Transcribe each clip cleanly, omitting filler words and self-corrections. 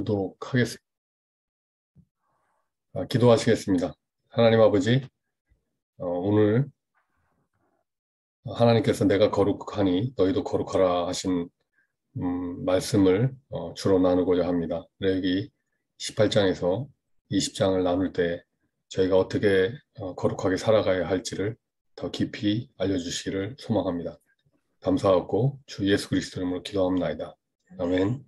도록 하겠습니다. 기도하시겠습니다. 하나님 아버지, 오늘 하나님께서 내가 거룩하니 너희도 거룩하라 하신 말씀을 주로 나누고자 합니다. 레위기 18장에서 20장을 나눌 때 저희가 어떻게 거룩하게 살아가야 할지를 더 깊이 알려주시기를 소망합니다. 감사하고 주 예수 그리스도 이름으로 기도합나이다. 아멘.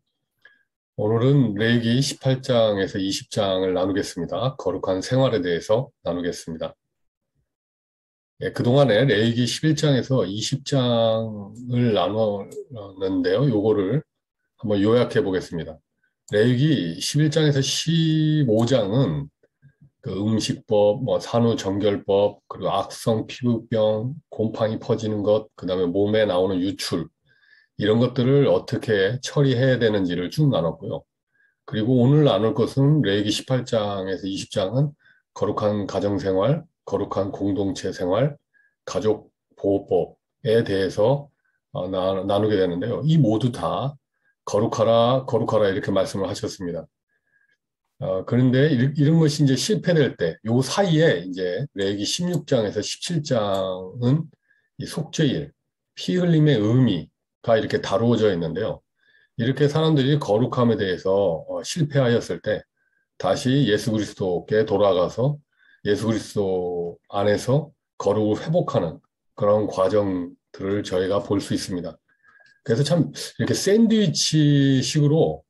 오늘은 레위기 18장에서 20장을 나누겠습니다. 거룩한 생활에 대해서 나누겠습니다. 그동안에 레위기 11장에서 20장을 나눴는데요. 요거를 한번 요약해 보겠습니다. 레위기 11장에서 15장은 그 음식법, 산후정결법, 그리고 악성 피부병, 곰팡이 퍼지는 것, 그 다음에 몸에 나오는 유출, 이런 것들을 어떻게 처리해야 되는지를 쭉 나눴고요. 그리고 오늘 나눌 것은 레위기 18장에서 20장은 거룩한 가정생활, 거룩한 공동체 생활, 가족보호법에 대해서 나누게 되는데요. 이 모두 다 거룩하라, 거룩하라 이렇게 말씀을 하셨습니다. 그런데 이런 것이 이제 실패될 때, 요 사이에 이제 레위기 16장에서 17장은 이 속죄일, 피 흘림의 의미가 이렇게 다루어져 있는데요. 이렇게 사람들이 거룩함에 대해서 실패하였을 때 다시 예수 그리스도께 돌아가서 예수 그리스도 안에서 거룩을 회복하는 그런 과정들을 저희가 볼 수 있습니다. 그래서 참 이렇게 샌드위치식으로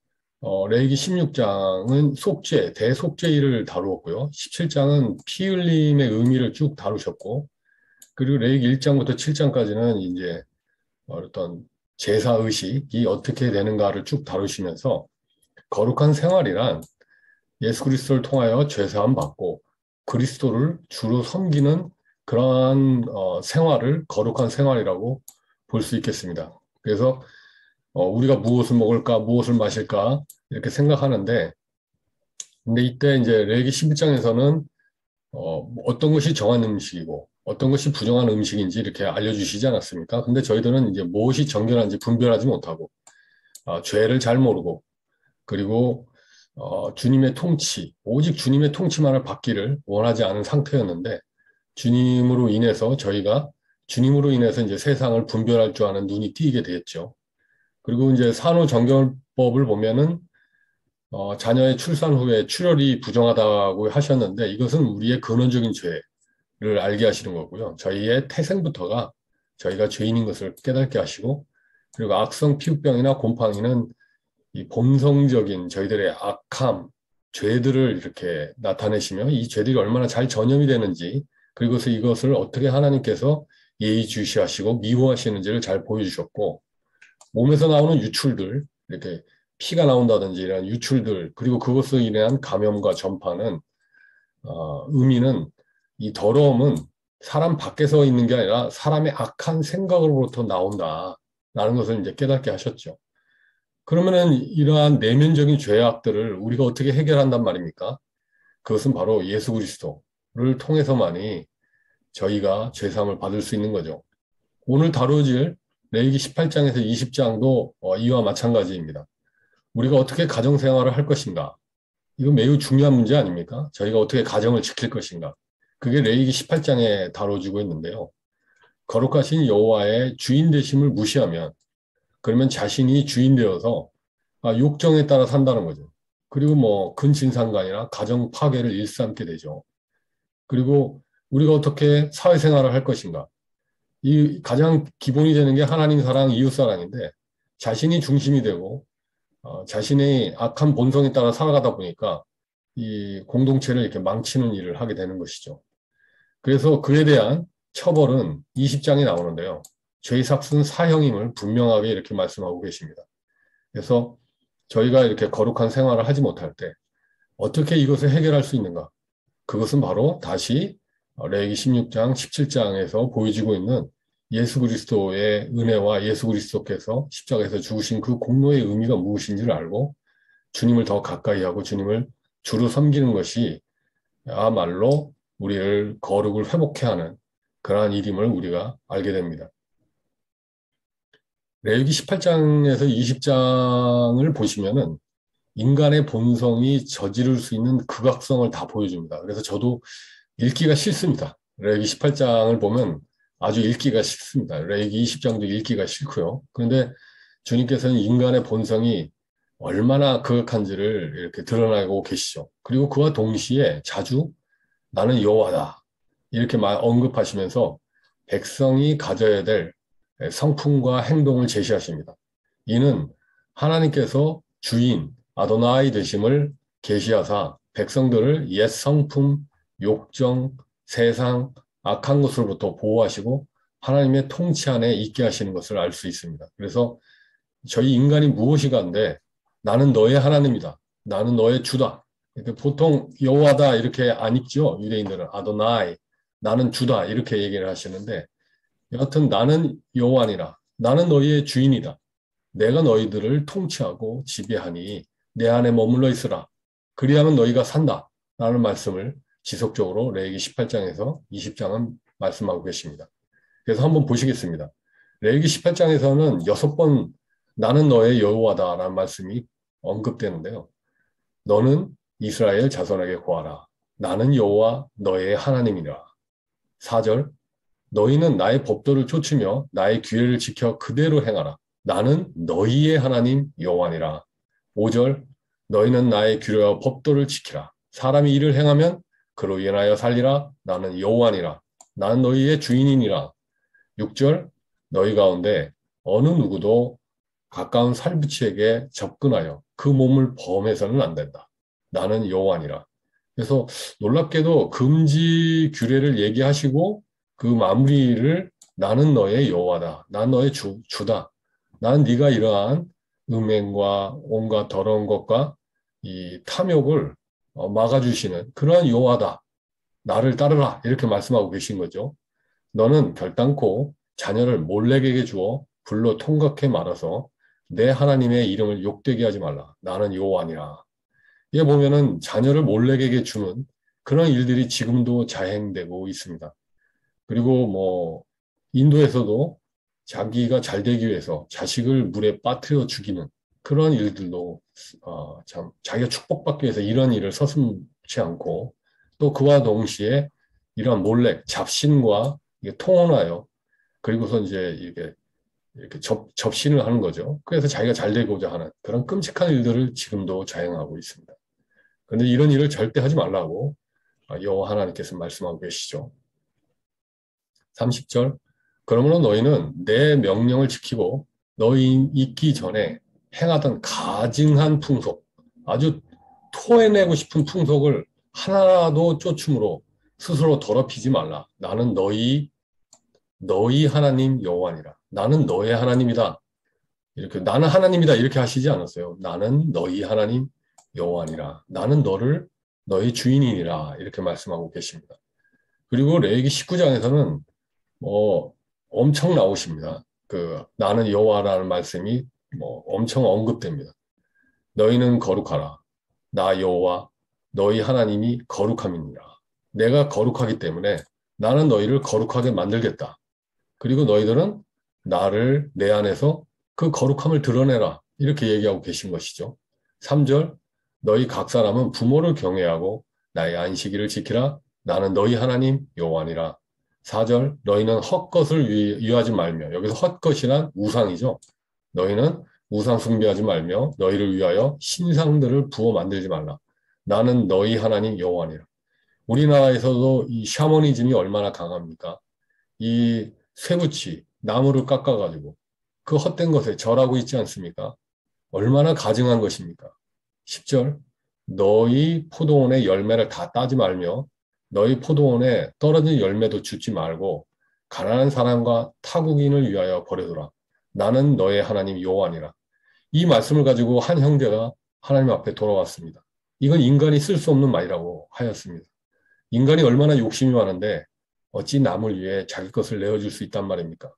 레위기 16장은 속죄, 대속죄일을 다루었고요. 17장은 피 흘림의 의미를 쭉 다루셨고, 그리고 레위기 1장부터 7장까지는 이제 어떤 제사 의식이 어떻게 되는가를 쭉 다루시면서 거룩한 생활이란 예수 그리스도를 통하여 죄사함 받고 그리스도를 주로 섬기는 그러한 생활을 거룩한 생활이라고 볼 수 있겠습니다. 그래서 우리가 무엇을 먹을까, 무엇을 마실까 이렇게 생각하는데, 근데 이때 이제 레위기 11장에서는 어떤 것이 정한 음식이고 어떤 것이 부정한 음식인지 이렇게 알려주시지 않았습니까? 근데 저희들은 이제 무엇이 정결한지 분별하지 못하고 죄를 잘 모르고 그리고 주님의 통치, 오직 주님의 통치만을 받기를 원하지 않은 상태였는데 주님으로 인해서 저희가 주님으로 인해서 이제 세상을 분별할 줄 아는 눈이 띄게 되었죠. 그리고 이제 산후정결법을 보면은 자녀의 출산 후에 출혈이 부정하다고 하셨는데 이것은 우리의 근원적인 죄를 알게 하시는 거고요. 저희의 태생부터가 저희가 죄인인 것을 깨닫게 하시고 그리고 악성 피부병이나 곰팡이는 이 본성적인 저희들의 악함, 죄들을 이렇게 나타내시며 이 죄들이 얼마나 잘 전염이 되는지 그리고 이것을 어떻게 하나님께서 예의주시하시고 미워하시는지를 잘 보여주셨고 몸에서 나오는 유출들, 이렇게 피가 나온다든지 이런 유출들, 그리고 그것으로 인한 감염과 전파는, 의미는 이 더러움은 사람 밖에서 있는 게 아니라 사람의 악한 생각으로부터 나온다라는 것을 이제 깨닫게 하셨죠. 그러면은 이러한 내면적인 죄악들을 우리가 어떻게 해결한단 말입니까? 그것은 바로 예수 그리스도를 통해서만이 저희가 죄사함을 받을 수 있는 거죠. 오늘 다루어질 레위기 18장에서 20장도 이와 마찬가지입니다. 우리가 어떻게 가정생활을 할 것인가? 이거 매우 중요한 문제 아닙니까? 저희가 어떻게 가정을 지킬 것인가? 그게 레위기 18장에 다뤄지고 있는데요. 거룩하신 여호와의 주인 되심을 무시하면 그러면 자신이 주인 되어서 욕정에 따라 산다는 거죠. 그리고 근친상간이나 가정 파괴를 일삼게 되죠. 그리고 우리가 어떻게 사회생활을 할 것인가? 이 가장 기본이 되는 게 하나님 사랑, 이웃 사랑인데 자신이 중심이 되고 자신의 악한 본성에 따라 살아가다 보니까 이 공동체를 이렇게 망치는 일을 하게 되는 것이죠. 그래서 그에 대한 처벌은 20장에 나오는데요. 죄의 삭은 사형임을 분명하게 이렇게 말씀하고 계십니다. 그래서 저희가 이렇게 거룩한 생활을 하지 못할 때 어떻게 이것을 해결할 수 있는가? 그것은 바로 다시 레위기 16장, 17장에서 보여지고 있는 예수 그리스도의 은혜와 예수 그리스도께서 십자가에서 죽으신 그 공로의 의미가 무엇인지를 알고 주님을 더 가까이 하고 주님을 주로 섬기는 것이 야말로 우리를 거룩을 회복해 하는 그러한 일임을 우리가 알게 됩니다. 레위기 18장에서 20장을 보시면은 인간의 본성이 저지를 수 있는 극악성을 다 보여줍니다. 그래서 저도 읽기가 싫습니다. 레위기 18장을 보면 아주 읽기가 싫습니다. 레위기 20장도 읽기가 싫고요. 그런데 주님께서는 인간의 본성이 얼마나 극악한지를 이렇게 드러나고 계시죠. 그리고 그와 동시에 자주 나는 여호와다 이렇게 언급하시면서 백성이 가져야 될 성품과 행동을 제시하십니다. 이는 하나님께서 주인 아도나이 되심을 계시하사 백성들을 옛 성품, 욕정, 세상, 악한 것으로부터 보호하시고 하나님의 통치 안에 있게 하시는 것을 알 수 있습니다. 그래서 저희 인간이 무엇이간데 나는 너의 하나님이다. 나는 너의 주다. 보통 여호와다 이렇게 안 읽죠. 유대인들은 아도나이, 나는 주다 이렇게 얘기를 하시는데 여하튼 나는 여호와니라. 나는 너희의 주인이다. 내가 너희들을 통치하고 지배하니 내 안에 머물러 있으라. 그리하면 너희가 산다. 라는 말씀을 지속적으로 레위기 18장에서 20장은 말씀하고 계십니다. 그래서 한번 보시겠습니다. 레위기 18장에서는 6번 나는 너의 여호와다라는 말씀이 언급되는데요. 너는 이스라엘 자손에게 고하라. 나는 여호와 너의 하나님이라. 4절 너희는 나의 법도를 쫓으며 나의 규례를 지켜 그대로 행하라. 나는 너희의 하나님 여호와니라. 5절 너희는 나의 규례와 법도를 지키라. 사람이 이를 행하면 그로 인하여 살리라. 나는 여호와니라. 나는 너희의 주인이니라. 6절 너희 가운데 어느 누구도 가까운 살부치에게 접근하여 그 몸을 범해서는 안 된다. 나는 여호와니라. 그래서 놀랍게도 금지 규례를 얘기하시고 그 마무리를 나는 너의 여호와다. 난 너의 주다. 나는 네가 이러한 음행과 온갖 더러운 것과 이 탐욕을 막아주시는 그러한 여호와다. 나를 따르라. 이렇게 말씀하고 계신 거죠. 너는 결단코 자녀를 몰렉에게 주어 불로 통각해 말아서 내 하나님의 이름을 욕되게 하지 말라. 나는 여호와니라. 이게 보면은 자녀를 몰렉에게 주는 그런 일들이 지금도 자행되고 있습니다. 그리고 뭐 인도에서도 자기가 잘 되기 위해서 자식을 물에 빠뜨려 죽이는 그런 일들도 참 자기가 축복받기 위해서 이런 일을 서슴지 않고 또 그와 동시에 이런 몰렉 잡신과 통혼하여 그리고서 이제 이렇게 접신을 하는 거죠. 그래서 자기가 잘 되고자 하는 그런 끔찍한 일들을 지금도 자행하고 있습니다. 그런데 이런 일을 절대 하지 말라고 여호와 하나님께서 말씀하고 계시죠. 30절 그러므로 너희는 내 명령을 지키고 너희 있기 전에 행하던 가증한 풍속 아주 토해내고 싶은 풍속을 하나도 쫓음으로 스스로 더럽히지 말라. 나는 너희 하나님 여호와니라. 나는 너의 하나님이다. 이렇게 나는 하나님이다 이렇게 하시지 않았어요. 나는 너희 하나님 여호와니라. 나는 너희 주인이니라 이렇게 말씀하고 계십니다. 그리고 레위기 19장에서는 엄청 나오십니다. 그 나는 여호와라는 말씀이 엄청 언급됩니다. 너희는 거룩하라. 나 여호와 너희 하나님이 거룩함이니라. 내가 거룩하기 때문에 나는 너희를 거룩하게 만들겠다. 그리고 너희들은 나를 내 안에서 그 거룩함을 드러내라. 이렇게 얘기하고 계신 것이죠. 3절 너희 각 사람은 부모를 경외하고 나의 안식일을 지키라. 나는 너희 하나님 여호와니라. 4절 너희는 헛것을 위하지 말며 여기서 헛것이란 우상이죠. 너희는 우상 숭배하지 말며 너희를 위하여 신상들을 부어 만들지 말라. 나는 너희 하나님 여호와니라. 우리나라에서도 이 샤머니즘이 얼마나 강합니까? 이 쇠붙이 나무를 깎아가지고 그 헛된 것에 절하고 있지 않습니까? 얼마나 가증한 것입니까? 10절 너희 포도원의 열매를 다 따지 말며 너희 포도원에 떨어진 열매도 주지 말고 가난한 사람과 타국인을 위하여 버려두라. 나는 너의 하나님 여호와니라. 이 말씀을 가지고 한 형제가 하나님 앞에 돌아왔습니다. 이건 인간이 쓸 수 없는 말이라고 하였습니다. 인간이 얼마나 욕심이 많은데 어찌 남을 위해 자기 것을 내어줄 수 있단 말입니까?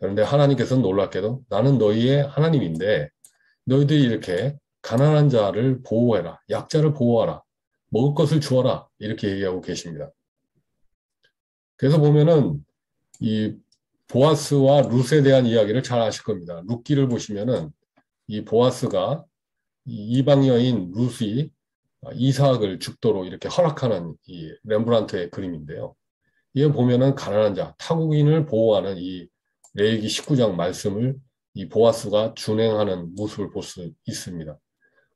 그런데 하나님께서는 놀랍게도 나는 너희의 하나님인데 너희들이 이렇게 가난한 자를 보호해라. 약자를 보호하라. 먹을 것을 주어라. 이렇게 얘기하고 계십니다. 그래서 보면은 이 보아스와 룻에 대한 이야기를 잘 아실 겁니다. 룻기를 보시면은 이 보아스가 이 이방 여인 룻이 이삭을 죽도록 이렇게 허락하는 이 렘브란트의 그림인데요. 이에 보면은 가난한 자, 타국인을 보호하는 이 레위기 19장 말씀을 이 보아스가 준행하는 모습을 볼 수 있습니다.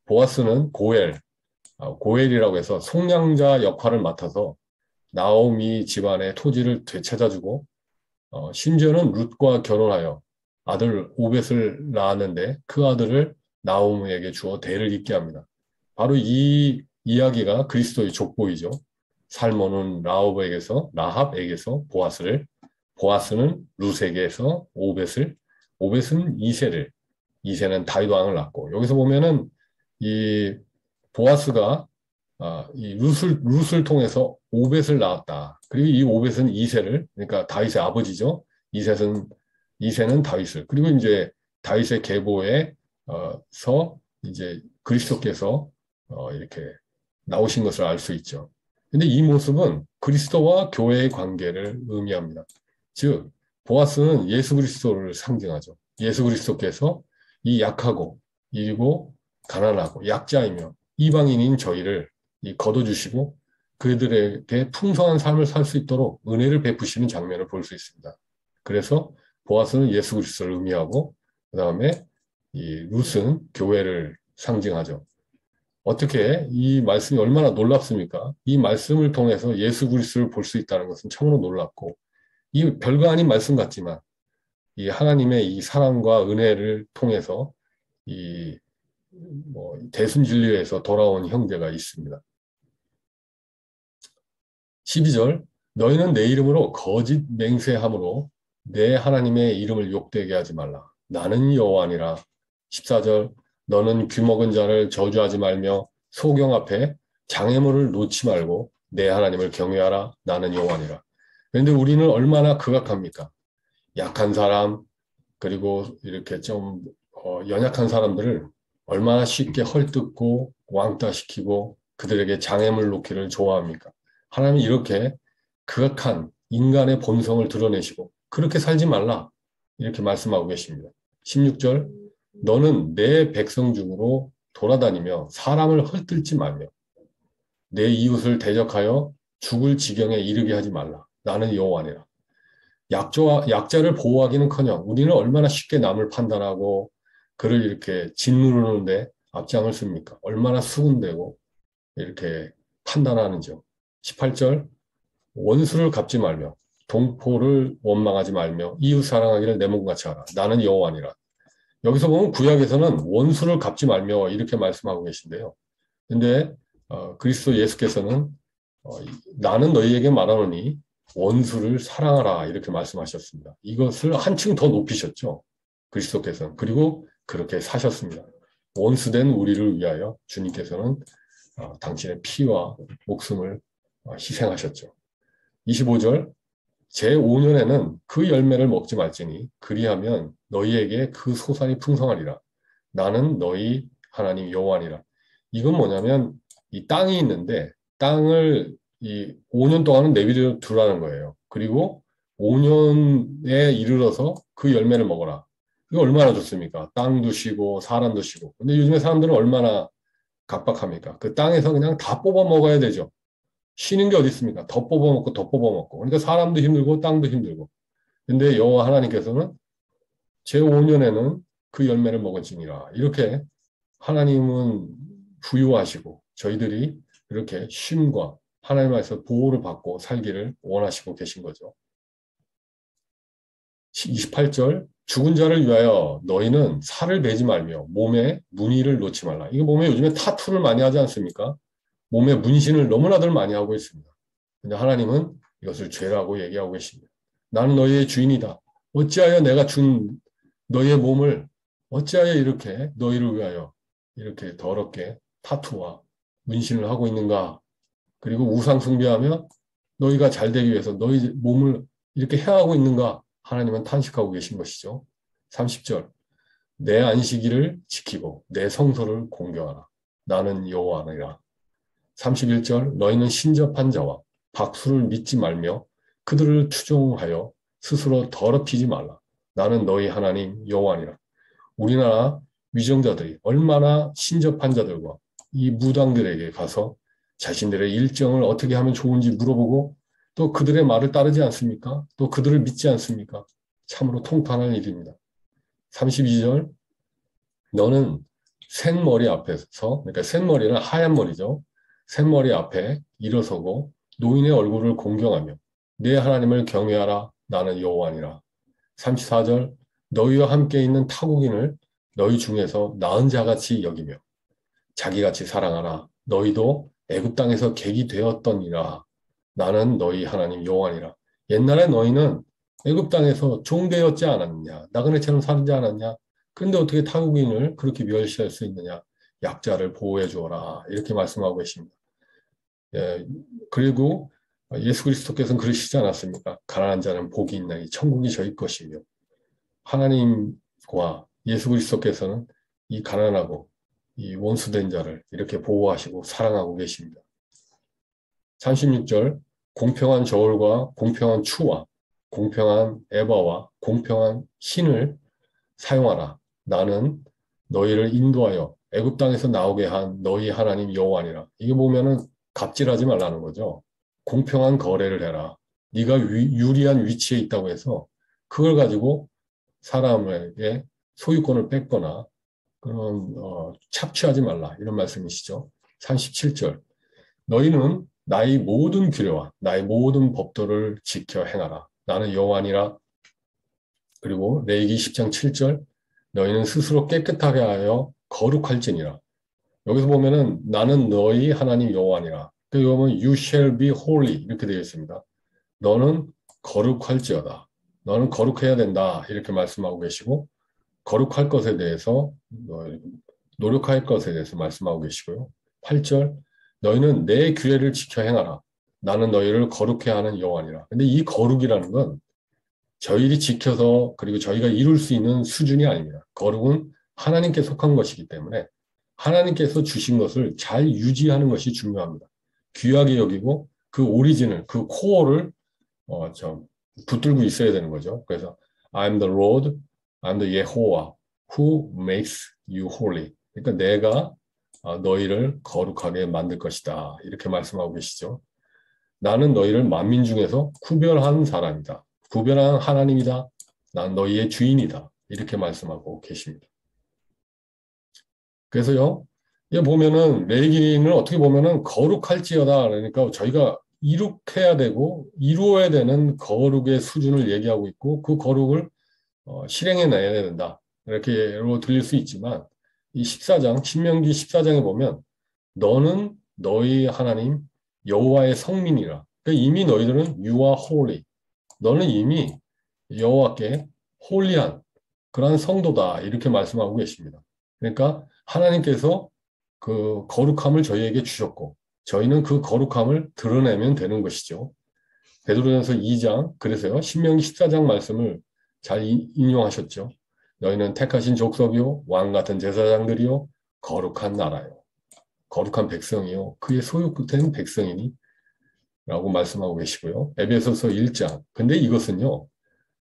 보아스는 고엘이라고 해서 속량자 역할을 맡아서 나오미 집안의 토지를 되찾아주고 심지어는 룻과 결혼하여 아들 오벳을 낳았는데 그 아들을 나오미에게 주어 대를 잇게 합니다. 바로 이 이야기가 그리스도의 족보이죠. 살몬은 라합에게서 보아스는 룻에게서 오벳은 이세는 다윗 왕을 낳고, 여기서 보면은 이 보아스가 이 룻을 통해서 오벳을 낳았다. 그리고 이 오벳은 그러니까 다윗의 아버지죠. 이세는 다윗을, 그리고 이제 다윗의 계보에서 이제 그리스도께서 이렇게 나오신 것을 알 수 있죠. 근데 이 모습은 그리스도와 교회의 관계를 의미합니다. 즉, 보아스는 예수 그리스도를 상징하죠. 예수 그리스도께서 이 약하고 이고 가난하고 약자이며 이방인인 저희를 거둬주시고 그들에게 풍성한 삶을 살 수 있도록 은혜를 베푸시는 장면을 볼 수 있습니다. 그래서 보아스는 예수 그리스도를 의미하고, 그 다음에 이 룻은 교회를 상징하죠. 어떻게 이 말씀이 얼마나 놀랍습니까? 이 말씀을 통해서 예수 그리스도를 볼 수 있다는 것은 참으로 놀랍고, 이 별거 아닌 말씀 같지만 이 하나님의 이 사랑과 은혜를 통해서 이 대순진리에서 돌아온 형제가 있습니다. 12절, 너희는 내 이름으로 거짓 맹세함으로 내 하나님의 이름을 욕되게 하지 말라. 나는 여호와니라. 14절, 너는 귀먹은 자를 저주하지 말며 소경 앞에 장애물을 놓지 말고 내 하나님을 경외하라. 나는 여호와니라. 그런데 우리는 얼마나 극악합니까? 약한 사람, 그리고 이렇게 좀 연약한 사람들을 얼마나 쉽게 헐뜯고 왕따시키고 그들에게 장애물 놓기를 좋아합니까? 하나님이 이렇게 극악한 인간의 본성을 드러내시고 그렇게 살지 말라, 이렇게 말씀하고 계십니다. 16절, 너는 내 백성 중으로 돌아다니며 사람을 헐뜯지 말며 내 이웃을 대적하여 죽을 지경에 이르게 하지 말라. 나는 여호와니라. 약자를 보호하기는커녕 우리는 얼마나 쉽게 남을 판단하고 그를 이렇게 짓누르는데 앞장을 씁니까? 얼마나 수군되고 이렇게 판단하는지요. 18절, 원수를 갚지 말며 동포를 원망하지 말며 이웃 사랑하기를 내 몸같이 하라. 나는 여호와니라. 여기서 보면 구약에서는 원수를 갚지 말며 이렇게 말씀하고 계신데요. 근데 그리스도 예수께서는 나는 너희에게 말하노니 원수를 사랑하라, 이렇게 말씀하셨습니다. 이것을 한층 더 높이셨죠. 그리스도께서는. 그리고 그렇게 사셨습니다. 원수된 우리를 위하여 주님께서는 당신의 피와 목숨을 희생하셨죠. 25절, 제5년에는 그 열매를 먹지 말지니 그리하면 너희에게 그 소산이 풍성하리라. 나는 너희 하나님 여호와니라. 이건 뭐냐면 이 땅이 있는데 땅을 이 5년 동안은 내버려 두라는 거예요. 그리고 5년에 이르러서 그 열매를 먹어라. 이거 얼마나 좋습니까? 땅도 쉬고 사람도 쉬고. 근데 요즘에 사람들은 얼마나 각박합니까? 그 땅에서 그냥 다 뽑아 먹어야 되죠. 쉬는 게 어디 있습니까? 더 뽑아 먹고 더 뽑아 먹고. 그러니까 사람도 힘들고 땅도 힘들고. 근데 여호와 하나님께서는 제5년에는 그 열매를 먹을지니라. 이렇게 하나님은 부유하시고 저희들이 이렇게 쉼과 하나님께서 보호를 받고 살기를 원하시고 계신 거죠. 28절, 죽은 자를 위하여 너희는 살을 베지 말며 몸에 무늬를 놓지 말라. 이거 몸에 요즘에 타투를 많이 하지 않습니까? 몸에 문신을 너무나들 많이 하고 있습니다. 근데 하나님은 이것을 죄라고 얘기하고 계십니다. 나는 너희의 주인이다. 어찌하여 내가 준 너희의 몸을 어찌하여 이렇게 너희를 위하여 이렇게 더럽게 타투와 문신을 하고 있는가? 그리고 우상 숭배하며 너희가 잘 되기 위해서 너희 몸을 이렇게 해하고 있는가? 하나님은 탄식하고 계신 것이죠. 30절, 내 안식일을 지키고 내 성소를 공경하라. 나는 여호와니라. 31절, 너희는 신접한 자와 박수를 믿지 말며 그들을 추종하여 스스로 더럽히지 말라. 나는 너희 하나님 여호와니라. 우리나라 위정자들이 얼마나 신접한 자들과 이 무당들에게 가서 자신들의 일정을 어떻게 하면 좋은지 물어보고 또 그들의 말을 따르지 않습니까? 또 그들을 믿지 않습니까? 참으로 통탄할 일입니다. 32절, 너는 샌머리 앞에서, 그러니까 샌머리는 하얀 머리죠. 샌머리 앞에 일어서고 노인의 얼굴을 공경하며 내 하나님을 경외하라. 나는 여호와니라. 34절, 너희와 함께 있는 타국인을 너희 중에서 나은 자같이 여기며 자기같이 사랑하라. 너희도 애굽 땅에서 객이 되었더니라. 나는 너희 하나님 여호와니라. 옛날에 너희는 애굽 땅에서 종되었지 않았느냐? 나그네처럼 살지 않았냐? 근데 어떻게 타국인을 그렇게 멸시할 수 있느냐? 약자를 보호해 주어라. 이렇게 말씀하고 계십니다. 예, 그리고 예수 그리스도께서는 그러시지 않았습니까? 가난한 자는 복이 있나니 천국이 저희 것이며 하나님과 예수 그리스도께서는 이 가난하고 이 원수된 자를 이렇게 보호하시고 사랑하고 계십니다. 36절, 공평한 저울과 공평한 추와 공평한 에바와 공평한 신을 사용하라. 나는 너희를 인도하여 애굽 땅에서 나오게 한 너희 하나님 여호와니라. 이게 보면은 갑질하지 말라는 거죠. 공평한 거래를 해라. 네가 유리한 위치에 있다고 해서 그걸 가지고 사람에게 소유권을 뺏거나 그런 착취하지 말라. 이런 말씀이시죠. 37절. 너희는 나의 모든 규례와 나의 모든 법도를 지켜 행하라. 나는 여호와니라. 그리고 레위기 10장 7절. 너희는 스스로 깨끗하게 하여 거룩할지니라. 여기서 보면은 나는 너희 하나님 여호와니라. 여기 보면 you shall be holy 이렇게 되어 있습니다. 너는 거룩할지어다. 너는 거룩해야 된다. 이렇게 말씀하고 계시고 거룩할 것에 대해서 노력할 것에 대해서 말씀하고 계시고요. 8절 너희는 내 규례를 지켜 행하라. 나는 너희를 거룩해 하는 여호와니라. 근데 이 거룩이라는 건 저희들이 지켜서 그리고 저희가 이룰 수 있는 수준이 아닙니다. 거룩은 하나님께 속한 것이기 때문에 하나님께서 주신 것을 잘 유지하는 것이 중요합니다. 귀하게 여기고 그 오리진을, 그 코어를 붙들고 있어야 되는 거죠. 그래서 I'm the Lord, I'm the Yehovah who makes you holy. 그러니까 내가 너희를 거룩하게 만들 것이다. 이렇게 말씀하고 계시죠. 나는 너희를 만민 중에서 구별한 사람이다. 구별한 하나님이다. 난 너희의 주인이다. 이렇게 말씀하고 계십니다. 그래서요, 이 보면은 레위기는 어떻게 보면은 거룩할지어다. 그러니까 저희가 이룩해야 되고 이루어야 되는 거룩의 수준을 얘기하고 있고 그 거룩을 실행해 내야 된다. 이렇게로 들릴 수 있지만 이 14장, 신명기 14장에 보면 너는 너희 하나님 여호와의 성민이라. 그러니까 이미 너희들은 you are holy. 너는 이미 여호와께 홀리한 그러한 성도다. 이렇게 말씀하고 계십니다. 그러니까 하나님께서 그 거룩함을 저희에게 주셨고 저희는 그 거룩함을 드러내면 되는 것이죠. 베드로전서 2장, 그래서요. 신명기 14장 말씀을 잘 인용하셨죠. 너희는 택하신 족속이요 왕 같은 제사장들이요 거룩한 나라요 거룩한 백성이요 그의 소유된 백성이니 라고 말씀하고 계시고요. 에베소서 1장. 근데 이것은요.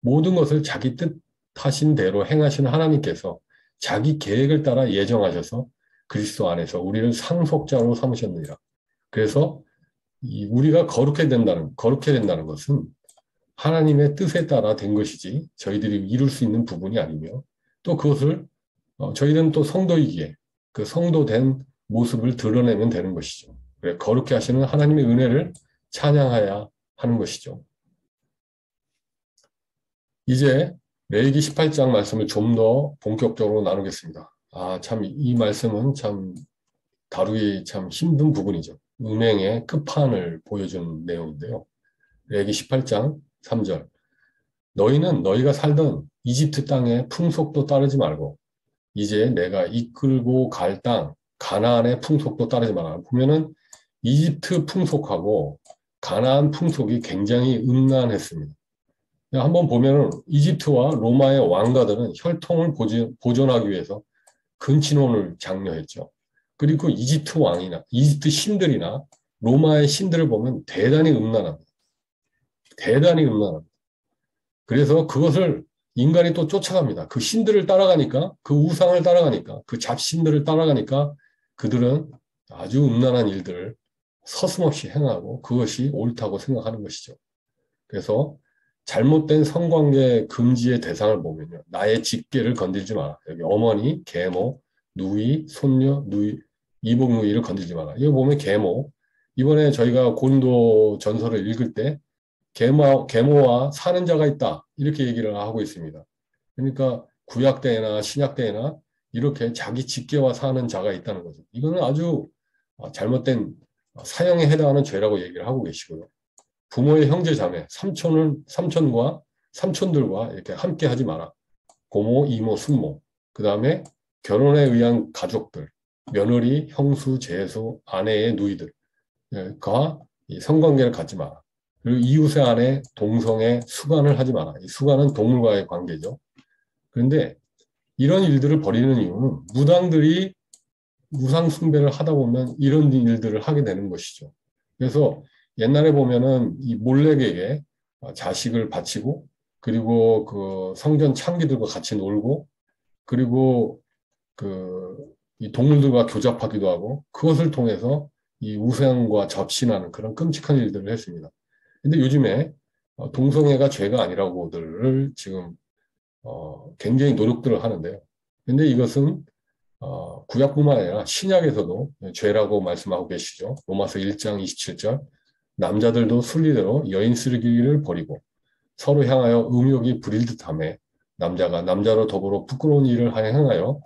모든 것을 자기 뜻하신 대로 행하시는 하나님께서 자기 계획을 따라 예정하셔서 그리스도 안에서 우리를 상속자로 삼으셨느니라. 그래서 우리가 거룩해야 된다는 것은 하나님의 뜻에 따라 된 것이지 저희들이 이룰 수 있는 부분이 아니며 또 그것을 저희는 또 성도이기에 그 성도된 모습을 드러내면 되는 것이죠. 그래, 거룩해 하시는 하나님의 은혜를 찬양해야 하는 것이죠. 이제 레위기 18장 말씀을 좀 더 본격적으로 나누겠습니다. 참 이 말씀은 참 다루기 참 힘든 부분이죠. 음행의 끝판을 보여주는 내용인데요. 레위기 18장 3절. 너희는 너희가 살던 이집트 땅의 풍속도 따르지 말고 이제 내가 이끌고 갈 땅 가나안의 풍속도 따르지 마라. 보면은 이집트 풍속하고 가나안 풍속이 굉장히 음란했습니다. 한번 보면은 이집트와 로마의 왕가들은 혈통을 보존하기 위해서 근친혼을 장려했죠. 그리고 이집트 왕이나 이집트 신들이나 로마의 신들을 보면 대단히 음란합니다. 대단히 음란합니다. 그래서 그것을 인간이 또 쫓아갑니다. 그 신들을 따라가니까, 그 우상을 따라가니까, 그 잡신들을 따라가니까 그들은 아주 음란한 일들을 서슴없이 행하고 그것이 옳다고 생각하는 것이죠. 그래서 잘못된 성관계 금지의 대상을 보면요. 나의 직계를 건들지 마라. 여기 어머니, 계모, 누이, 손녀, 누이, 이복 누이를 건들지 마라. 이거 보면 계모. 이번에 저희가 곤도 전설을 읽을 때 계모와 사는 자가 있다. 이렇게 얘기를 하고 있습니다. 그러니까 구약 때나 신약 때나 이렇게 자기 직계와 사는 자가 있다는 거죠. 이거는 아주 잘못된 사형에 해당하는 죄라고 얘기를 하고 계시고요. 부모의 형제 자매, 삼촌과 삼촌들과 이렇게 함께 하지 마라. 고모, 이모, 숙모. 그 다음에 결혼에 의한 가족들, 며느리, 형수, 제수, 아내의 누이들과 성관계를 갖지 마라. 그리고 이웃의 아내, 동성애, 수간을 하지 마라. 이 수간은 동물과의 관계죠. 그런데 이런 일들을 벌이는 이유는 무당들이 우상 숭배를 하다 보면 이런 일들을 하게 되는 것이죠. 그래서 옛날에 보면은 이 몰래에게 자식을 바치고 그리고 그 성전 창기들과 같이 놀고 그리고 이 동물들과 교잡하기도 하고 그것을 통해서 이 우상과 접신하는 그런 끔찍한 일들을 했습니다. 근데 요즘에 동성애가 죄가 아니라고들 지금 굉장히 노력들을 하는데요. 근데 이것은 구약뿐만 아니라 신약에서도 죄라고 말씀하고 계시죠. 로마서 1장 27절 남자들도 순리대로 여인 쓰기를 버리고 서로 향하여 음욕이 부릴 듯하며 남자가 남자로 더불어 부끄러운 일을 행하여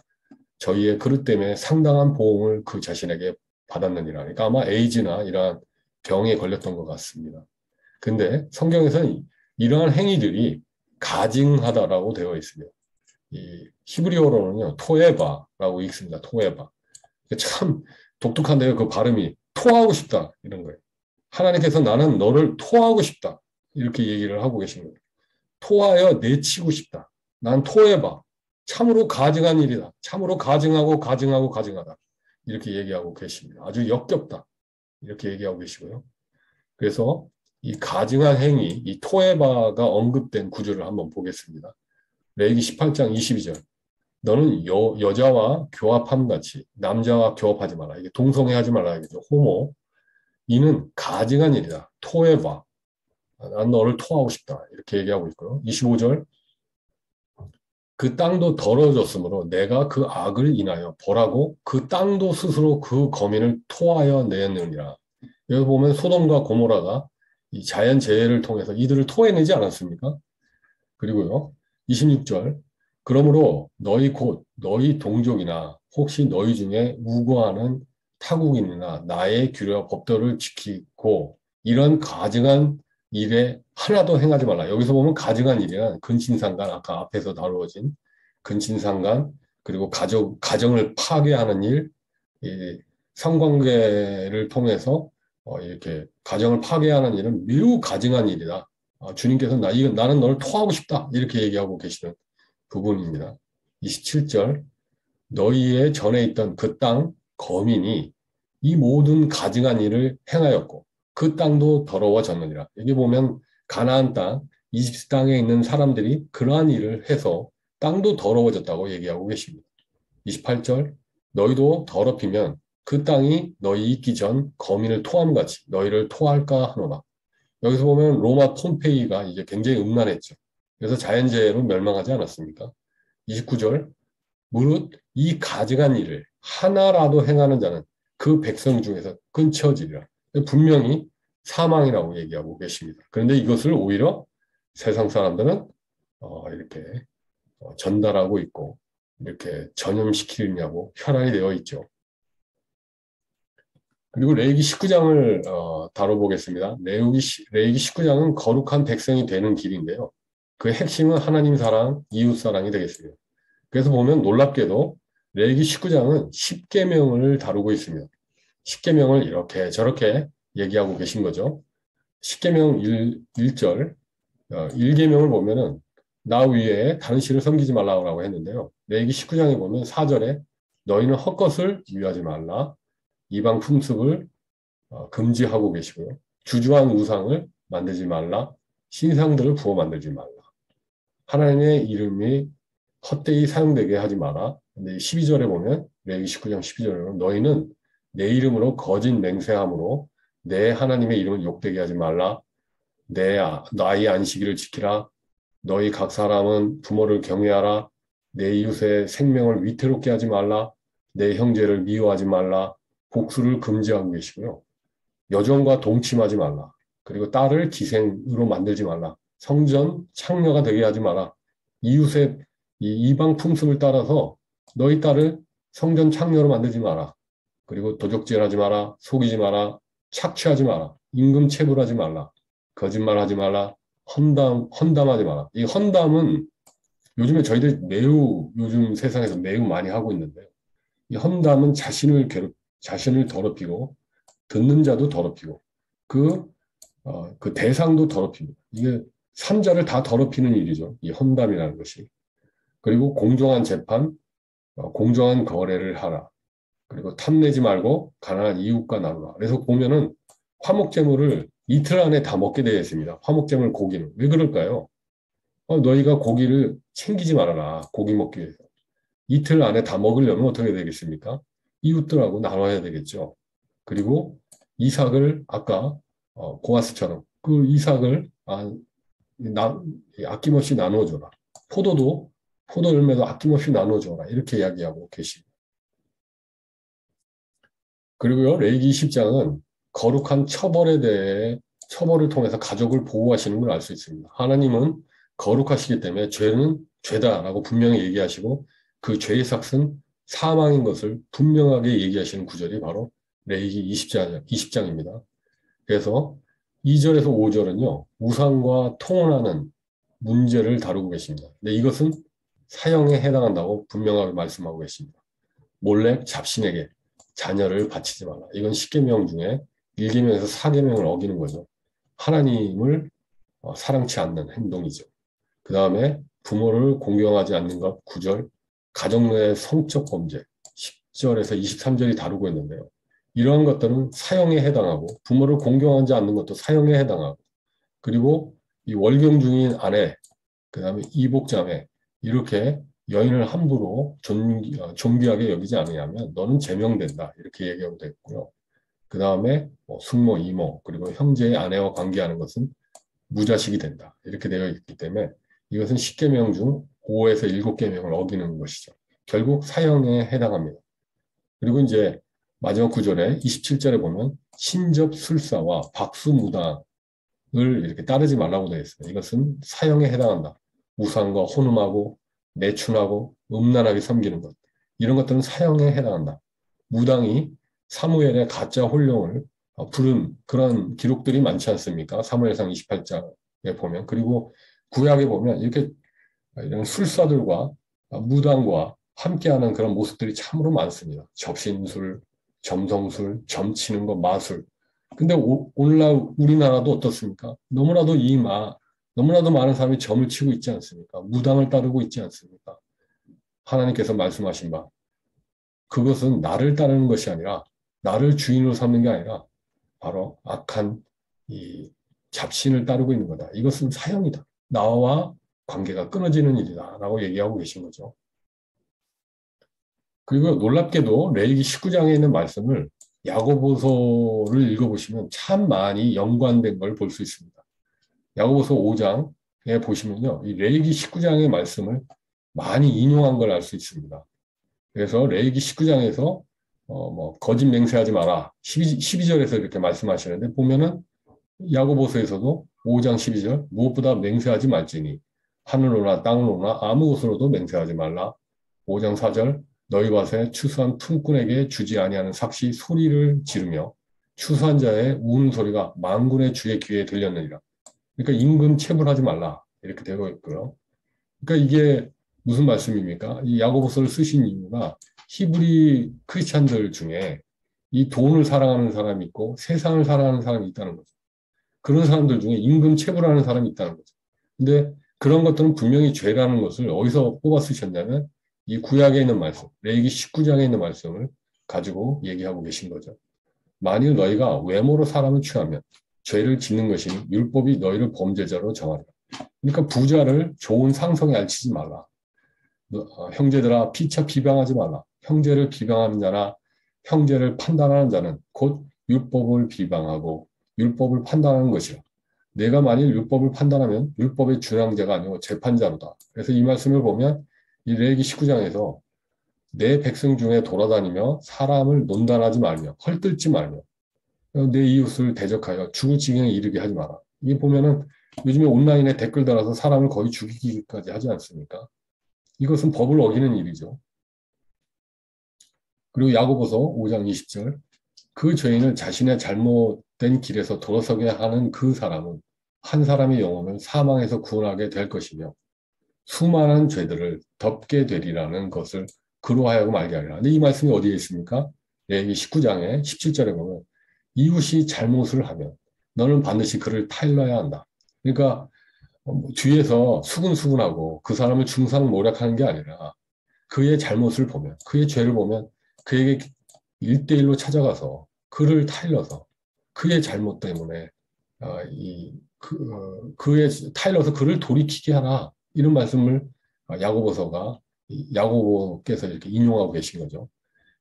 저희의 그릇 때문에 상당한 보응을 그 자신에게 받았느니라. 그러니까 아마 에이즈나 이러한 병에 걸렸던 것 같습니다. 근데 성경에서는 이러한 행위들이 가증하다라고 되어 있습니다. 이 히브리어로는요, 토에바라고 읽습니다. 토에바. 참 독특한데요. 그 발음이 토하고 싶다 이런 거예요. 하나님께서 나는 너를 토하고 싶다 이렇게 얘기를 하고 계신 거예요. 토하여 내치고 싶다. 난 토해봐. 참으로 가증한 일이다. 참으로 가증하고 가증하고 가증하다. 이렇게 얘기하고 계십니다. 아주 역겹다. 이렇게 얘기하고 계시고요. 그래서 이 가증한 행위, 이 토해바가 언급된 구절을 한번 보겠습니다. 레위기 18장 22절. 너는 여자와 교합함같이 남자와 교합하지 마라. 이게 동성애하지 말라. 이거죠. 호모. 이는 가증한 일이다. 토해봐. 난 너를 토하고 싶다. 이렇게 얘기하고 있고요. 25절. 그 땅도 더러워졌으므로 내가 그 악을 인하여 벌하고 그 땅도 스스로 그 거민을 토하여 내느니라. 여기 보면 소돔과 고모라가 이 자연재해를 통해서 이들을 토해내지 않았습니까? 그리고요. 26절. 그러므로 너희 동족이나 혹시 너희 중에 우고하는 타국인이나 나의 규례와 법도를 지키고 이런 가증한 일에 하나도 행하지 말라. 여기서 보면 가증한 일이란 근친상간, 아까 앞에서 다루어진 근친상간, 그리고 가정을 파괴하는 일, 이 성관계를 통해서 이렇게 가정을 파괴하는 일은 매우 가증한 일이다. 주님께서 나는 너를 토하고 싶다. 이렇게 얘기하고 계시는 부분입니다. 27절, 너희의 전에 있던 그 땅 거민이 이 모든 가증한 일을 행하였고 그 땅도 더러워졌느니라. 여기 보면 가나안 땅, 이집트 땅에 있는 사람들이 그러한 일을 해서 땅도 더러워졌다고 얘기하고 계십니다. 28절, 너희도 더럽히면 그 땅이 너희 있기 전 거민을 토함같이 너희를 토할까 하노라. 여기서 보면 로마 폼페이가 이제 굉장히 음란했죠. 그래서 자연재해로 멸망하지 않았습니까? 29절, 무릇 이 가증한 일을 하나라도 행하는 자는 그 백성 중에서 끊쳐지리라. 분명히 사망이라고 얘기하고 계십니다. 그런데 이것을 오히려 세상 사람들은 이렇게 전달하고 있고 이렇게 전염시키려고 혈안이 되어 있죠. 그리고 레위기 19장을 다뤄보겠습니다. 레위기 19장은 거룩한 백성이 되는 길인데요. 그 핵심은 하나님 사랑, 이웃 사랑이 되겠습니다. 그래서 보면 놀랍게도 레위기 19장은 10계명을 다루고 있습니다. 10계명을 이렇게 저렇게 얘기하고 계신 거죠. 10계명 1절, 1계명을 보면은 나 위에 다른 신을 섬기지 말라고 했는데요. 레위기 19장에 보면 4절에 너희는 헛것을 위하지 말라. 이방 풍습을 금지하고 계시고요. 주주한 우상을 만들지 말라. 신상들을 부어 만들지 말라. 하나님의 이름이 헛되이 사용되게 하지 마라. 근데 12절에 보면 레위기 19장 12절에 보면 너희는 내 이름으로 거짓 맹세함으로 내 하나님의 이름을 욕되게 하지 말라. 나의 안식일을 지키라. 너희 각 사람은 부모를 경외하라. 내 이웃의 생명을 위태롭게 하지 말라. 내 형제를 미워하지 말라. 복수를 금지하고 계시고요. 여종과 동침하지 말라. 그리고 딸을 기생으로 만들지 말라. 성전 창녀가 되게 하지 마라. 이웃의 이방 풍습을 따라서 너희 딸을 성전 창녀로 만들지 마라. 그리고 도적질하지 마라. 속이지 마라. 착취하지 마라. 임금 체불하지 말라. 거짓말하지 말라. 헌담하지 마라. 이 헌담은 요즘에 저희들이 매우 요즘 세상에서 매우 많이 하고 있는데요. 이 헌담은 자신을 더럽히고 듣는 자도 더럽히고 그 대상도 더럽힙니다. 이게 삼자를 다 더럽히는 일이죠. 이 헌담이라는 것이. 그리고 공정한 재판, 공정한 거래를 하라. 그리고 탐내지 말고 가난한 이웃과 나누라. 그래서 보면은 화목제물을 이틀 안에 다 먹게 되어 있습니다. 화목제물 고기는. 왜 그럴까요? 너희가 고기를 챙기지 말아라. 고기 먹기 위해서. 이틀 안에 다 먹으려면 어떻게 되겠습니까? 이웃들하고 나눠야 되겠죠. 그리고 이삭을 아까 고아스처럼 그 이삭을 아낌없이 나눠줘라. 포도 열매도 아낌없이 나눠줘라. 이렇게 이야기하고 계십니다. 그리고요, 레위기 20장은 거룩한 처벌에 대해 처벌을 통해서 가족을 보호하시는 걸 알 수 있습니다. 하나님은 거룩하시기 때문에 죄는 죄다라고 분명히 얘기하시고 그 죄의 삭은 사망인 것을 분명하게 얘기하시는 구절이 바로 레위기 20장입니다. 그래서 2절에서 5절은요. 우상과 통혼하는 문제를 다루고 계십니다. 근데 이것은 사형에 해당한다고 분명하게 말씀하고 계십니다. 몰래 잡신에게 자녀를 바치지 말라. 이건 10계명 중에 1계명에서 4계명을 어기는 거죠. 하나님을 사랑치 않는 행동이죠. 그 다음에 부모를 공경하지 않는 것 9절, 가정 내의 성적 범죄 10절에서 23절이 다루고 있는데요. 이러한 것들은 사형에 해당하고 부모를 공경하지 않는 것도 사형에 해당하고 그리고 이 월경 중인 아내, 그 다음에 이복자매 이렇게 여인을 함부로 존귀하게 여기지 않으냐면 너는 제명된다 이렇게 얘기하고 됐고요. 그 다음에 숙모, 이모 그리고 형제의 아내와 관계하는 것은 무자식이 된다 이렇게 되어 있기 때문에 이것은 10계명 중 5에서 7계명을 어기는 것이죠. 결국 사형에 해당합니다. 그리고 이제 마지막 구절에 27절에 보면 신접술사와 박수무당을 이렇게 따르지 말라고 되어 있습니다. 이것은 사형에 해당한다. 우상과 혼음하고 내춘하고 음란하게 섬기는 것. 이런 것들은 사형에 해당한다. 무당이 사무엘의 가짜 혼령을 부른 그런 기록들이 많지 않습니까? 사무엘상 28장에 보면. 그리고 구약에 보면 이렇게 이런 술사들과 무당과 함께하는 그런 모습들이 참으로 많습니다. 접신술, 점성술, 점치는 거, 마술. 근데 오늘날 우리나라도 어떻습니까? 너무나도 많은 사람이 점을 치고 있지 않습니까? 무당을 따르고 있지 않습니까? 하나님께서 말씀하신 바 그것은 나를 따르는 것이 아니라 나를 주인으로 삼는 게 아니라 바로 악한 이 잡신을 따르고 있는 거다. 이것은 사형이다. 나와 관계가 끊어지는 일이다. 라고 얘기하고 계신 거죠. 그리고 놀랍게도 레위기 19장에 있는 말씀을 야고보서를 읽어보시면 참 많이 연관된 걸 볼 수 있습니다. 야고보서 5장에 보시면요. 이 레위기 19장의 말씀을 많이 인용한 걸 알 수 있습니다. 그래서 레위기 19장에서 거짓 맹세하지 마라. 12절에서 이렇게 말씀하시는데 보면은 야고보서에서도 5장 12절 무엇보다 맹세하지 말지니 하늘로나 땅으로나 아무 곳으로도 맹세하지 말라. 5장 4절 너희 밭에 추수한 품꾼에게 주지 아니하는 삭시 소리를 지르며 추수한 자의 우는 소리가 만군의 주의 귀에 들렸느니라. 그러니까 임금 체불하지 말라 이렇게 되어 있고요. 그러니까 이게 무슨 말씀입니까? 이 야고보서를 쓰신 이유가 히브리 크리스찬들 중에 이 돈을 사랑하는 사람이 있고 세상을 사랑하는 사람이 있다는 거죠. 그런 사람들 중에 임금 체불하는 사람이 있다는 거죠. 근데 그런 것들은 분명히 죄라는 것을 어디서 뽑아 쓰셨냐면 이 구약에 있는 말씀, 레위기 19장에 있는 말씀을 가지고 얘기하고 계신 거죠. 만일 너희가 외모로 사람을 취하면 죄를 짓는 것이니 율법이 너희를 범죄자로 정하리라. 그러니까 부자를 좋은 상성에 앉히지 말라. 형제들아 피차 비방하지 말라. 형제를 비방하는 자나 형제를 판단하는 자는 곧 율법을 비방하고 율법을 판단하는 것이라. 내가 만일 율법을 판단하면 율법의 준항자가 아니고 재판자로다. 그래서 이 말씀을 보면 이 레위기 19장에서 내 백성 중에 돌아다니며 사람을 논단하지 말며 헐뜯지 말며 내 이웃을 대적하여 죽을 지경에 이르게 하지 마라. 이게 보면은 요즘에 온라인에 댓글 달아서 사람을 거의 죽이기까지 하지 않습니까? 이것은 법을 어기는 일이죠. 그리고 야고보서 5장 20절 그 죄인을 자신의 잘못된 길에서 돌아서게 하는 그 사람은 한 사람의 영혼을 사망에서 구원하게 될 것이며 수많은 죄들을 덮게 되리라는 것을 그로 하여금 알게 하리라. 근데 이 말씀이 어디에 있습니까? 예, 19장에 17절에 보면 이웃이 잘못을 하면 너는 반드시 그를 타일러야 한다. 그러니까 뒤에서 수근수근하고 그 사람을 중상모략하는 게 아니라 그의 잘못을 보면 그의 죄를 보면 그에게 1대1로 찾아가서 그를 타일러서 그의 잘못 때문에 그의 타일러서 그를 돌이키게 하라. 이런 말씀을 야고보께서 이렇게 인용하고 계신 거죠.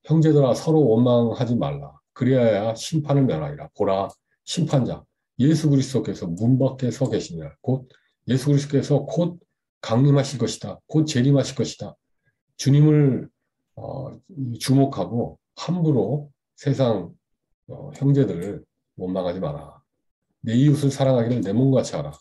형제들아 서로 원망하지 말라. 그리하여 심판을 면하리라. 보라 심판자 예수 그리스도께서 문 밖에 서 계시니라. 곧 예수 그리스도께서 곧 강림하실 것이다. 곧 재림하실 것이다. 주님을 주목하고 함부로 세상 형제들을 원망하지 마라. 내 이웃을 사랑하기를 내 몸같이 하라.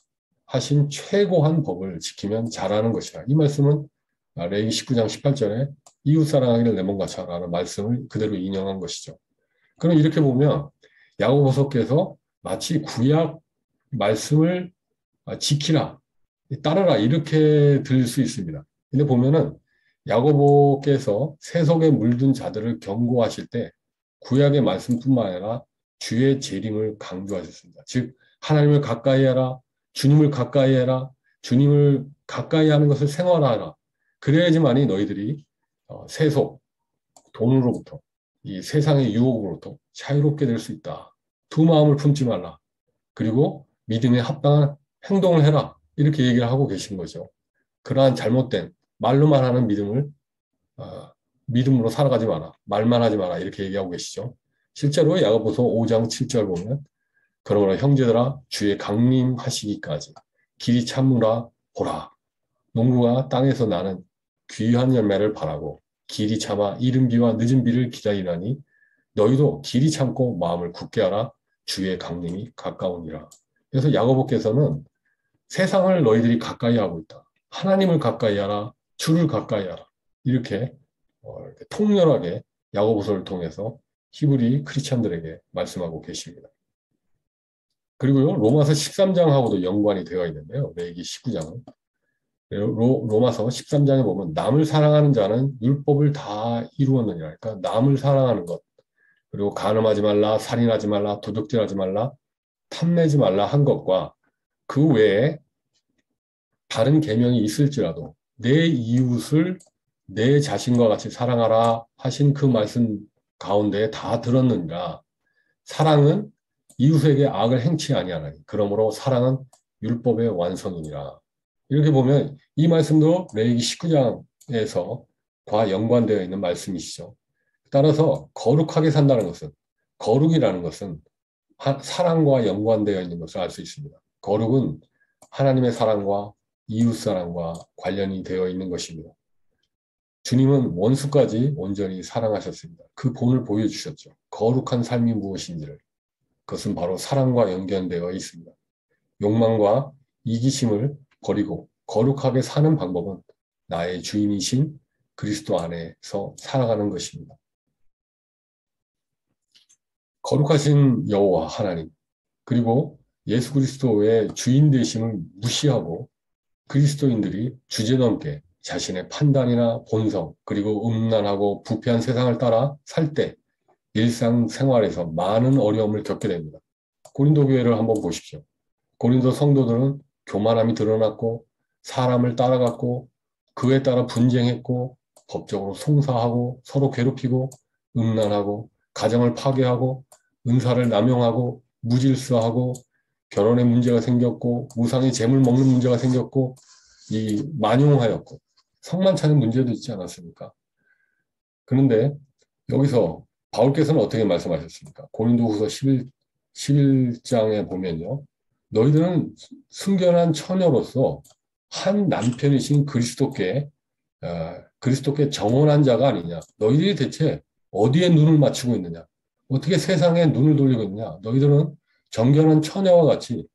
하신 최고한 법을 지키면 잘하는 것이라. 이 말씀은 레위기 19장 18절에 이웃 사랑하기를 내 몸같이 하라는 말씀을 그대로 인용한 것이죠. 그럼 이렇게 보면 야고보서께서 마치 구약 말씀을 지키라, 따르라 이렇게 들릴 수 있습니다. 근데 보면은 야고보께서 세속에 물든 자들을 경고하실 때 구약의 말씀뿐만 아니라 주의 재림을 강조하셨습니다. 즉 하나님을 가까이 해라, 주님을 가까이 해라, 주님을 가까이 하는 것을 생활하라. 그래야지만이 너희들이 세속, 돈으로부터 이 세상의 유혹으로부터 자유롭게 될 수 있다. 두 마음을 품지 말라. 그리고 믿음에 합당한 행동을 해라. 이렇게 얘기를 하고 계신 거죠. 그러한 잘못된 말로만 하는 믿음으로 살아가지 마라. 말만 하지 마라. 이렇게 얘기하고 계시죠. 실제로 야고보서 5장 7절 보면 그러므로 형제들아 주의 강림하시기까지 길이 참으라 보라. 농부가 땅에서 나는 귀한 열매를 바라고 길이 참아 이른 비와 늦은 비를 기다리나니 너희도 길이 참고 마음을 굳게 하라. 주의 강림이 가까우니라. 그래서 야고보께서는 세상을 너희들이 가까이 하고 있다. 하나님을 가까이 하라. 주를 가까이 하라. 이렇게 통렬하게 야고보서를 통해서 히브리 크리스찬들에게 말씀하고 계십니다. 그리고요, 로마서 13장하고도 연관이 되어 있는데요. 레위기 19장은. 로마서 13장에 보면 남을 사랑하는 자는 율법을 다 이루었느니라. 그러니까 남을 사랑하는 것, 그리고 간음하지 말라, 살인하지 말라, 도둑질하지 말라, 탐내지 말라 한 것과 그 외에 다른 계명이 있을지라도 내 이웃을 내 자신과 같이 사랑하라 하신 그 말씀 가운데 다 들었느니라. 사랑은 이웃에게 악을 행치 아니하나니 그러므로 사랑은 율법의 완성이니라. 이렇게 보면 이 말씀도 레위기 19장에서 과 연관되어 있는 말씀이시죠. 따라서 거룩하게 산다는 것은 거룩이라는 것은 사랑과 연관되어 있는 것을 알 수 있습니다. 거룩은 하나님의 사랑과 이웃 사랑과 관련이 되어 있는 것입니다. 주님은 원수까지 온전히 사랑하셨습니다. 그 본을 보여주셨죠. 거룩한 삶이 무엇인지를. 그것은 바로 사랑과 연결되어 있습니다. 욕망과 이기심을 버리고 거룩하게 사는 방법은 나의 주인이신 그리스도 안에서 살아가는 것입니다. 거룩하신 여호와 하나님, 그리고 예수 그리스도의 주인 되심을 무시하고 그리스도인들이 주제넘게 자신의 판단이나 본성, 그리고 음란하고 부패한 세상을 따라 살 때 일상생활에서 많은 어려움을 겪게 됩니다. 고린도 교회를 한번 보십시오. 고린도 성도들은 교만함이 드러났고 사람을 따라갔고 그에 따라 분쟁했고 법적으로 송사하고 서로 괴롭히고 음란하고 가정을 파괴하고 은사를 남용하고 무질서하고 결혼에 문제가 생겼고 우상의 재물 먹는 문제가 생겼고 이 만용하였고 성만찬의 문제도 있지 않았습니까? 그런데 여기서 바울께서는 어떻게 말씀하셨습니까? 고린도후서 11장에 보면요. 너희들은 순결한 처녀로서 한 남편이신 그리스도께 정혼한 자가 아니냐. 너희들이 대체 어디에 눈을 맞추고 있느냐. 어떻게 세상에 눈을 돌리고 있느냐. 너희들은 정결한 처녀와 같이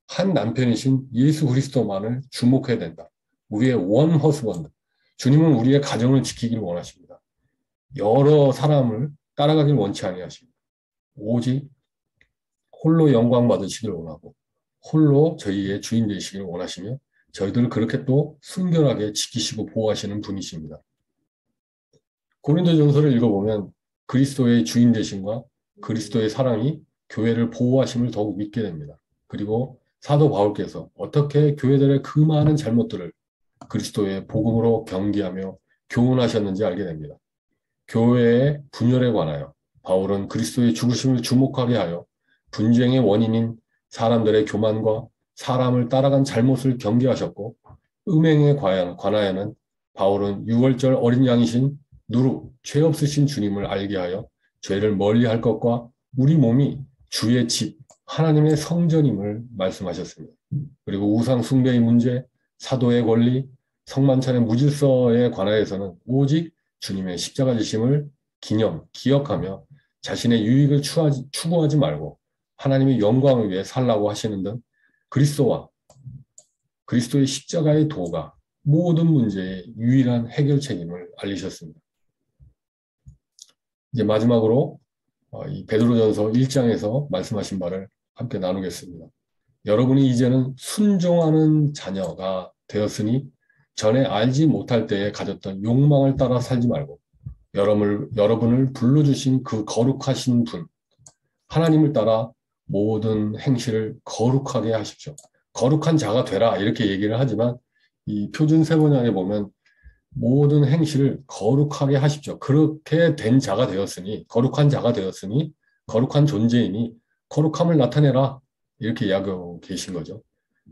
한 남편이신 예수 그리스도만을 주목해야 된다. 우리의 원 허스번드. 주님은 우리의 가정을 지키기를 원하십니다. 여러 사람을 따라가길 원치 아니하십니다. 오직 홀로 영광 받으시기를 원하고 홀로 저희의 주인 되시기를 원하시며 저희들을 그렇게 또 순결하게 지키시고 보호하시는 분이십니다. 고린도전서를 읽어보면 그리스도의 주인 되심과 그리스도의 사랑이 교회를 보호하심을 더욱 믿게 됩니다. 그리고 사도 바울께서 어떻게 교회들의 그 많은 잘못들을 그리스도의 복음으로 경계하며 교훈하셨는지 알게 됩니다. 교회의 분열에 관하여 바울은 그리스도의 죽으심을 주목하게 하여 분쟁의 원인인 사람들의 교만과 사람을 따라간 잘못을 경계하셨고 음행에 관하여는 바울은 유월절 어린 양이신 누룩, 죄 없으신 주님을 알게 하여 죄를 멀리할 것과 우리 몸이 주의 집, 하나님의 성전임을 말씀하셨습니다. 그리고 우상 숭배의 문제, 사도의 권리, 성만찬의 무질서에 관하여서는 오직 주님의 십자가 지심을 기억하며 자신의 유익을 추구하지 말고 하나님의 영광을 위해 살라고 하시는 등 그리스도와 그리스도의 십자가의 도가 모든 문제의 유일한 해결책임을 알리셨습니다. 이제 마지막으로 이 베드로전서 1장에서 말씀하신 바를 함께 나누겠습니다. 여러분이 이제는 순종하는 자녀가 되었으니 전에 알지 못할 때에 가졌던 욕망을 따라 살지 말고 여러분을 불러주신 그 거룩하신 분 하나님을 따라 모든 행실을 거룩하게 하십시오. 거룩한 자가 되라 이렇게 얘기를 하지만 이 표준 세번역에 보면 모든 행실을 거룩하게 하십시오. 그렇게 된 자가 되었으니 거룩한 자가 되었으니 거룩한 존재이니 거룩함을 나타내라 이렇게 이야기하고 계신 거죠.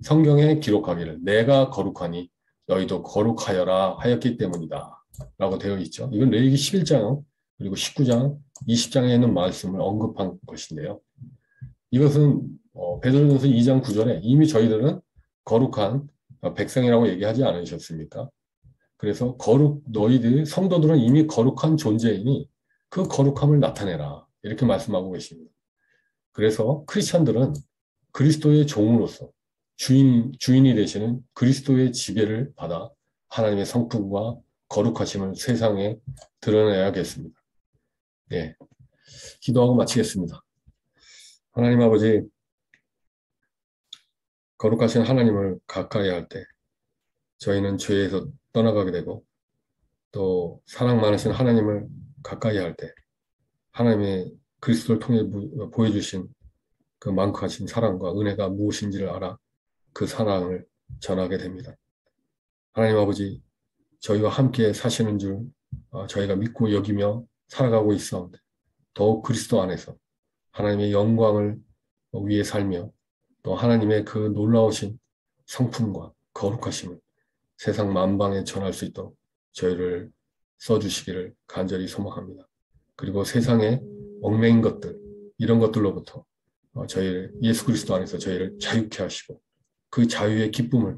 성경에 기록하기를 내가 거룩하니 너희도 거룩하여라 하였기 때문이다 라고 되어 있죠. 이건 레위기 11장 그리고 19장 20장에 있는 말씀을 언급한 것인데요. 이것은 베드로전서 2장 9절에 이미 저희들은 거룩한 백성이라고 얘기하지 않으셨습니까? 그래서 너희들 성도들은 이미 거룩한 존재이니 그 거룩함을 나타내라 이렇게 말씀하고 계십니다. 그래서 크리스찬들은 그리스도의 종으로서 주인이 되시는 그리스도의 지배를 받아 하나님의 성품과 거룩하심을 세상에 드러내야겠습니다. 네, 기도하고 마치겠습니다. 하나님 아버지, 거룩하신 하나님을 가까이 할 때 저희는 죄에서 떠나가게 되고 또 사랑 많으신 하나님을 가까이 할 때 하나님의 그리스도를 통해 보여주신 그 많고하신 사랑과 은혜가 무엇인지를 알아 그 사랑을 전하게 됩니다. 하나님 아버지, 저희와 함께 사시는 줄 저희가 믿고 여기며 살아가고 있사온데 더욱 그리스도 안에서 하나님의 영광을 위해 살며 또 하나님의 그 놀라우신 성품과 거룩하심을 세상 만방에 전할 수 있도록 저희를 써주시기를 간절히 소망합니다. 그리고 세상의 얽매인 것들 이런 것들로부터 저희를 예수 그리스도 안에서 저희를 자유케 하시고 그 자유의 기쁨을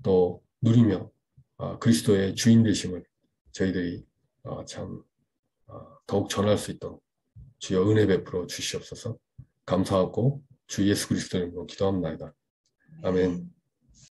또 누리며 그리스도의 주인 되심을 저희들이 참 더욱 전할 수 있도록 주여 은혜 베풀어 주시옵소서. 감사하고 주 예수 그리스도 이름으로 기도합니다. 아멘.